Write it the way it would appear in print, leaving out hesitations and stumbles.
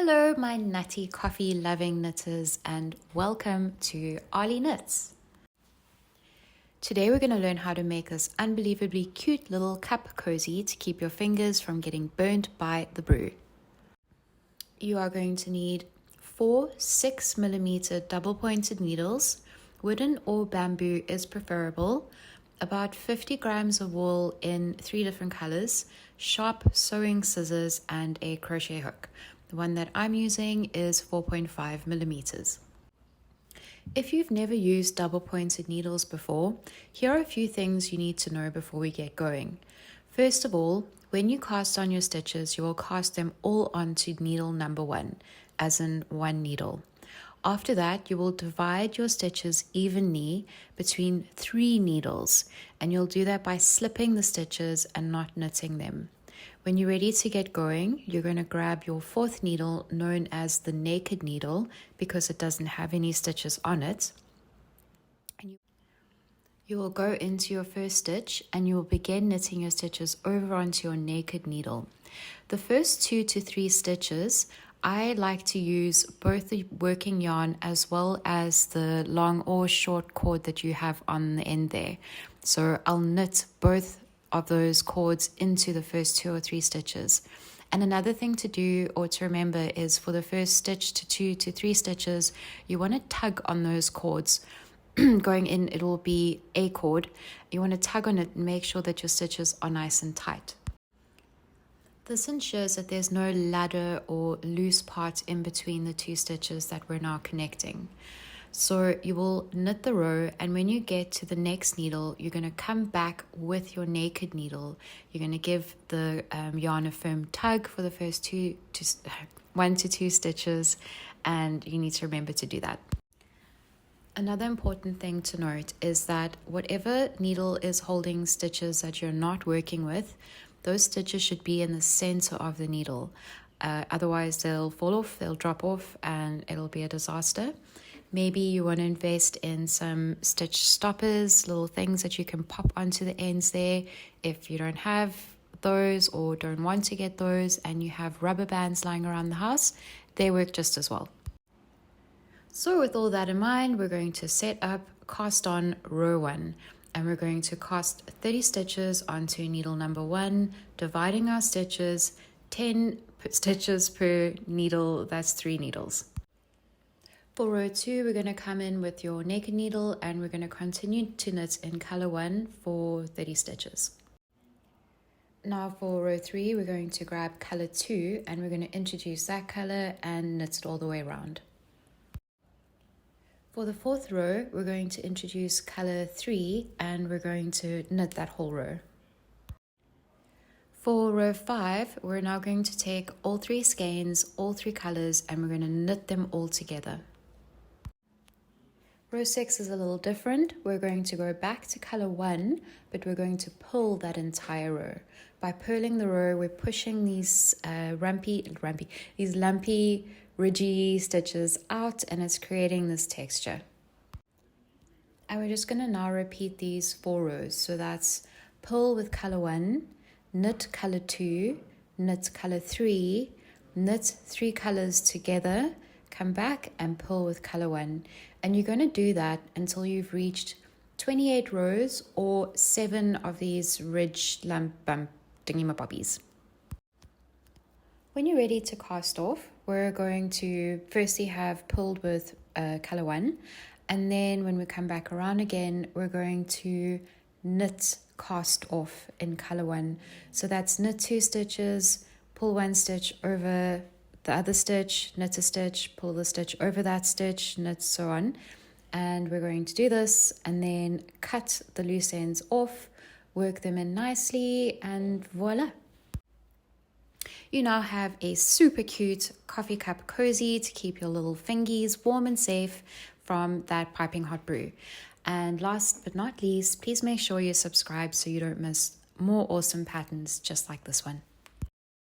Hello, my nutty coffee loving knitters, and welcome to Arlene Knits. Today we're going to learn how to make this unbelievably cute little cup cozy to keep your fingers from getting burnt by the brew. You are going to need 4 6mm double pointed needles. Wooden or bamboo is preferable. About 50 grams of wool in 3 different colors, sharp sewing scissors, and a crochet hook. The one that I'm using is 4.5 millimeters. If you've never used double pointed needles before, here are a few things you need to know before we get going. First of all, when you cast on your stitches, you will cast them all onto needle number 1, as in one needle. After that, you will divide your stitches evenly between 3 needles, and you'll do that by slipping the stitches and not knitting them. When you're ready to get going, you're going to grab your 4th needle, known as the naked needle, because it doesn't have any stitches on it. And you will go into your first stitch and you will begin knitting your stitches over onto your naked needle. The first 2 to 3 stitches, I like to use both the working yarn as well as the long or short cord that you have on the end there. So I'll knit both of those cords into the first 2 or 3 stitches. And another thing to do or to remember is for the first stitch to 2 to 3 stitches, you want to tug on those cords. Going in, it will be a cord. You want to tug on it and make sure that your stitches are nice and tight. This ensures that there's no ladder or loose part in between the 2 stitches that we're now connecting. So you will knit the row, and when you get to the next needle, you're going to come back with your naked needle. You're going to give the yarn a firm tug for the first 1 to 2 stitches, and you need to remember to do that. Another important thing to note is that whatever needle is holding stitches that you're not working with, those stitches should be in the center of the needle. Otherwise, they'll fall off, they'll drop off, and it'll be a disaster. Maybe you want to invest in some stitch stoppers, little things that you can pop onto the ends there. If you don't have those or don't want to get those and you have rubber bands lying around the house, they work just as well. So with all that in mind, we're going to set up cast on row 1. And we're going to cast 30 stitches onto needle number 1, dividing our stitches, 10 stitches per needle, that's 3 needles. For row 2, we're going to come in with your naked needle and we're going to continue to knit in color 1 for 30 stitches. Now for row 3, we're going to grab color 2 and we're going to introduce that color and knit it all the way around. For the 4th row, we're going to introduce color 3 and we're going to knit that whole row. For row 5, we're now going to take all 3 skeins, all 3 colors, and we're going to knit them all together. Row 6 is a little different. We're going to go back to color 1, but we're going to pull that entire row. By pulling the row, we're pushing these lumpy, ridgy stitches out, and it's creating this texture. And we're just going to now repeat these 4 rows. So that's pull with color 1, knit color 2, knit color 3, knit 3 colors together, come back and pull with color 1. And you're going to do that until you've reached 28 rows or 7 of these ridge lump bump dingy-mabobbies. When you're ready to cast off, we're going to firstly have pulled with color 1, and then when we come back around again, we're going to knit cast off in color 1. So that's knit 2 stitches, pull 1 stitch over the other stitch, knit a stitch, pull the stitch over that stitch, knit, so on. And we're going to do this and then cut the loose ends off, work them in nicely, and voila. You now have a super cute coffee cup cozy to keep your little fingies warm and safe from that piping hot brew. And last but not least, please make sure you subscribe so you don't miss more awesome patterns just like this one.